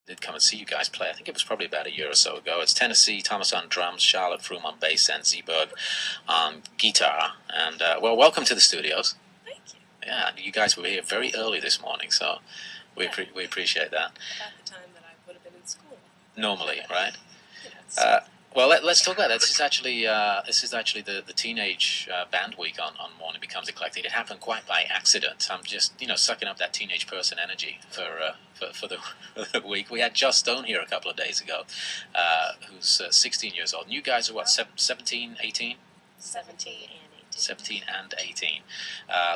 Did come and see you guys play. I think it was probably about a year or so ago. It's Tennessee, Thomas on drums, Charlotte Froome on bass, and Zeeberg on guitar. And, well, welcome to the studios. Thank you. Yeah, you guys were here very early this morning, so we appreciate that. About the time that I would have been in school. Normally, right? Yeah, Well, let's talk about that. This is actually the teenage band week on Morning Becomes Eclectic. It happened quite by accident. I'm just sucking up that teenage person energy for the week. We had Joss Stone here a couple of days ago, who's 16 years old. And you guys are what, 17, 18? 17 and 18. 17 and 18.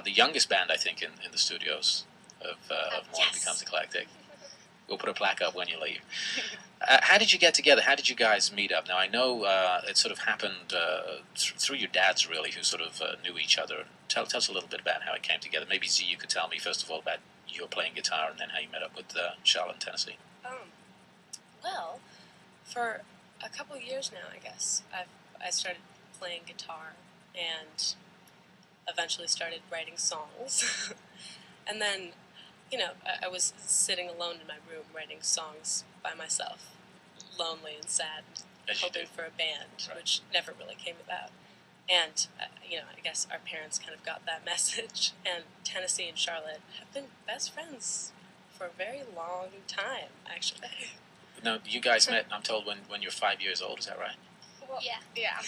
The youngest band, I think, in the studios of Morning Becomes Eclectic. We'll put a plaque up when you leave. How did you get together? How did you guys meet up? Now, I know it sort of happened through your dads, really, who sort of knew each other. Tell us a little bit about how it came together. Maybe, Z, you could tell me, first of all, about your playing guitar and then how you met up with Charlotte in Tennessee. Well, for a couple of years now, I guess, I started playing guitar and eventually started writing songs. And then, I was sitting alone in my room writing songs by myself, lonely and sad, hoping for a band, right, which never really came about. And, I guess our parents kind of got that message, and Tennessee and Charlotte have been best friends for a very long time, actually. Now, you guys met, I'm told, when you're 5 years old, is that right? Well, Yeah.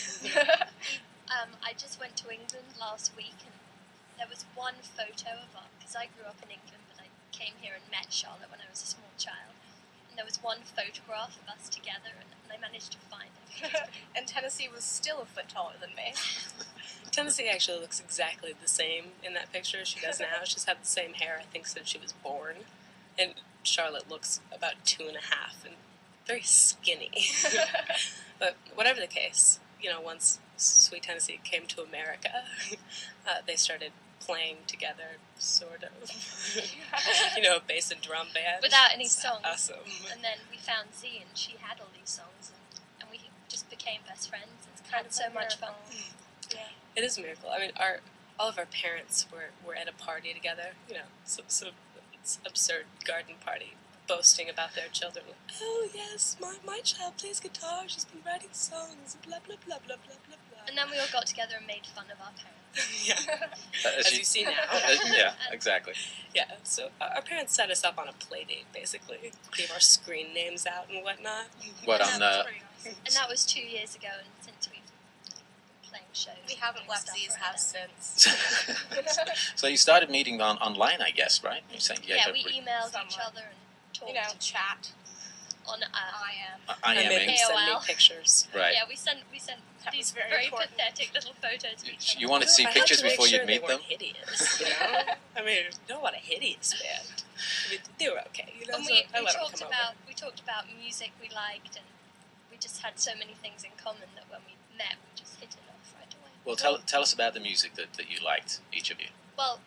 I just went to England last week, and there was one photo of us, because I grew up in England, but I came here and met Charlotte when I was a small child, and there was one photograph of us together, and I managed to find it. And Tennessee was still a foot taller than me. Tennessee actually looks exactly the same in that picture as she does now. She's had the same hair, I think, since she was born. And Charlotte looks about 2.5 and very skinny. But whatever the case, once Sweet Tennessee came to America, they started playing together, sort of. Bass and drum band. Without any songs. Awesome. And then we found Z, and she had all these songs, and we just became best friends. It's kind of so much fun. Yeah. It is a miracle. I mean, all of our parents were at a party together, some sort of absurd garden party, boasting about their children. Oh, yes, my child plays guitar, she's been writing songs, blah, blah, blah, blah, blah, blah, blah. And then we all got together and made fun of our parents. Yeah. As you see now. Yeah, exactly. Yeah, so our parents set us up on a play date, basically. Gave our screen names out and whatnot. What, And on that was pretty awesome. And that was 2 years ago, and since we've been playing shows. We haven't and left stuff Z's for house them. since. So you started meeting online, I guess, right? You're saying, Yeah, we emailed each Somewhat. other and talked Chat. on I am. I made them send me AOL. pictures. Right. Yeah, we sent That these was very very important. pathetic little photos of each You other. wanted to see I had pictures to make before sure you'd meet they them? weren't hideous, I mean, you don't want a hideous band. I mean, they were okay, And so we I let them come over. talked about music we liked, and we just had so many things in common that when we met, we just hit it off right away. Well, tell us about the music that you liked, each of you. Well,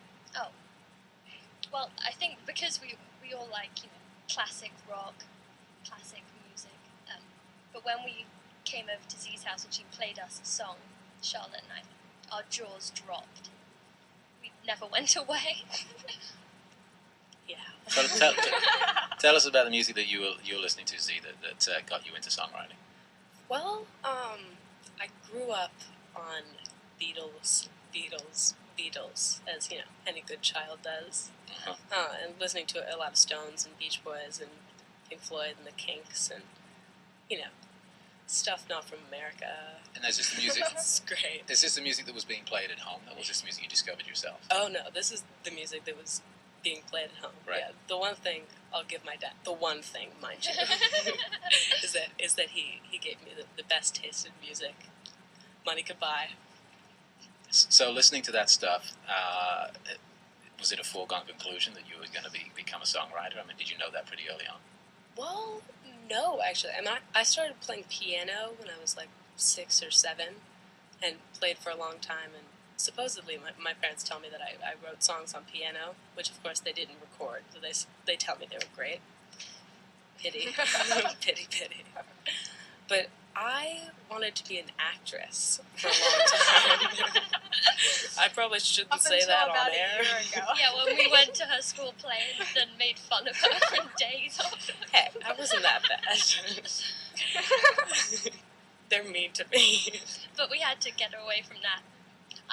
I think because we all like classic rock, classic music. But when we came over to Z's house and she played us a song, Charlotte and I, our jaws dropped. We never went away. Yeah. Tell us about the music that you were listening to, Z, that got you into songwriting. Well, I grew up on Beatles, as any good child does, and listening to a lot of Stones and Beach Boys and Pink Floyd and the Kinks and stuff not from America. And is this the music? It's great. Is this the music that was being played at home, or was this the music you discovered yourself? Oh no, this is the music that was being played at home. Right. Yeah, the one thing I'll give my dad, the one thing, mind you, is that he gave me the best taste in music money could buy. So listening to that stuff, was it a foregone conclusion that you were going to become a songwriter? I mean, did you know that pretty early on? Well, no, actually. I started playing piano when I was like 6 or 7 and played for a long time. And supposedly my parents tell me that I wrote songs on piano, which of course they didn't record. So they tell me they were great. Pity. Pity. But I wanted to be an actress for a long time. I probably shouldn't Up say until that about on a air. year ago. Yeah, when we went to her school play and then made fun of her for days afterwards. Hey, I wasn't that bad. They're mean to me. But we had to get her away from that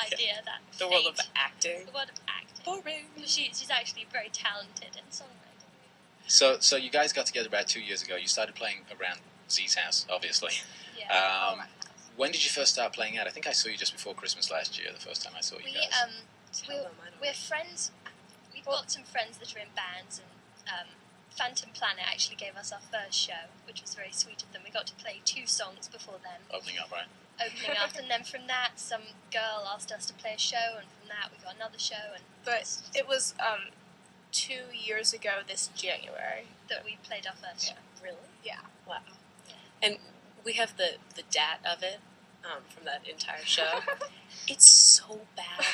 idea, that The world of fate. acting. The world of acting. Boring. She's actually very talented in songwriting. So you guys got together about 2 years ago. You started playing around Z's house, obviously. Yeah. Oh, my When did you first start playing out? I think I saw you just before Christmas last year, the first time I saw you we guys. Tell them I don't we're friends. We've got some friends that are in bands, and Phantom Planet actually gave us our first show, which was very sweet of them. We got to play 2 songs before then, Opening up, right? opening up, and then from that, some girl asked us to play a show, and from that, we got another show, and But it was 2 years ago this January. that we played our first show. Really? Yeah. Wow. And we have the DAT of it from that entire show. It's so bad.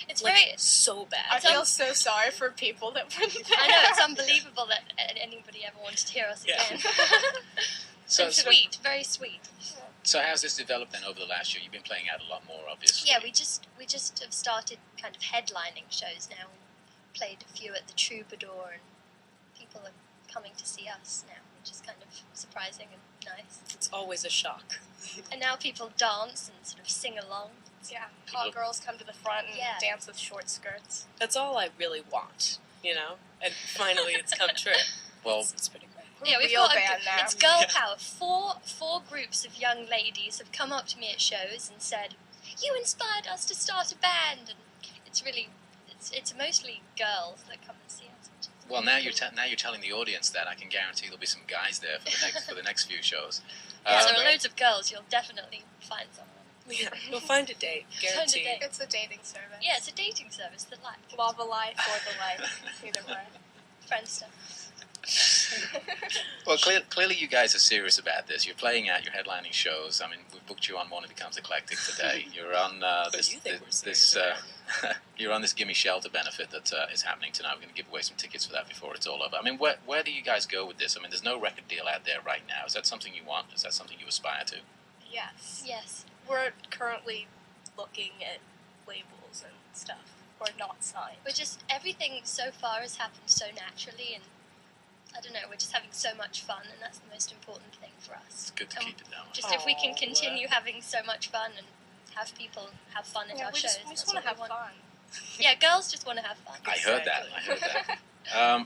It's Like, very. so I bad. feel so sorry for people that were there. I know, it's unbelievable that anybody ever wanted to hear us Yeah. again. So, And sweet, very sweet. so how's this developed then over the last year? You've been playing out a lot more, obviously. Yeah, we just have started kind of headlining shows now. We played a few at the Troubadour, and people are coming to see us now, which is kind of surprising and nice. It's always a shock. And now people dance and sort of sing along. Yeah, hot girls come to the front and Yeah. dance with short skirts. That's all I really want, you know? And finally it's come true. Well, It's pretty great. Yeah, we've Real got band now. it's girl Yeah. power. Four groups of young ladies have come up to me at shows and said, "You inspired us to start a band," and it's really it's mostly girls that come and see us. which is well, now really you're cool. now you're telling the audience that. I can guarantee there'll be some guys there for the next few shows. Yeah, there Um, are loads of girls. You'll definitely find someone. Yeah, you'll find a date, Find a guaranteed. date. It's a dating service. Yeah, it's a dating service that like Lava life or the life, either way. Friendster. Well, clearly you guys are serious about this. You're playing out, you're headlining shows. I mean, we've booked you on Morning Becomes Eclectic today. You're on this You think we're serious you're on this Gimme Shelter benefit that is happening tonight. We're going to give away some tickets for that before it's all over. I mean, where do you guys go with this? I mean, there's no record deal out there right now. Is that something you want? Is that something you aspire to? Yes. Yes. We're currently looking at labels and stuff. We're not signed. We're just everything so far has happened so naturally, and I don't know. We're just having so much fun, and that's the most important thing for us. It's good to keep it that way. Just if we can Aw, continue having so much fun and have people have fun at Yeah, our we shows. just that's want to what have we want. fun. Yeah, girls just want to have fun. I heard that.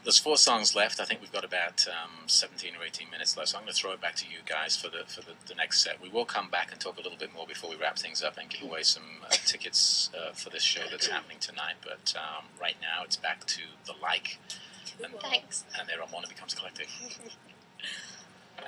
There's 4 songs left. I think we've got about 17 or 18 minutes left. So I'm going to throw it back to you guys for the next set. We will come back and talk a little bit more before we wrap things up and give away some tickets for this show that's happening tonight. But right now it's back to The Like, Thanks. and they're on Morning Becomes Eclectic.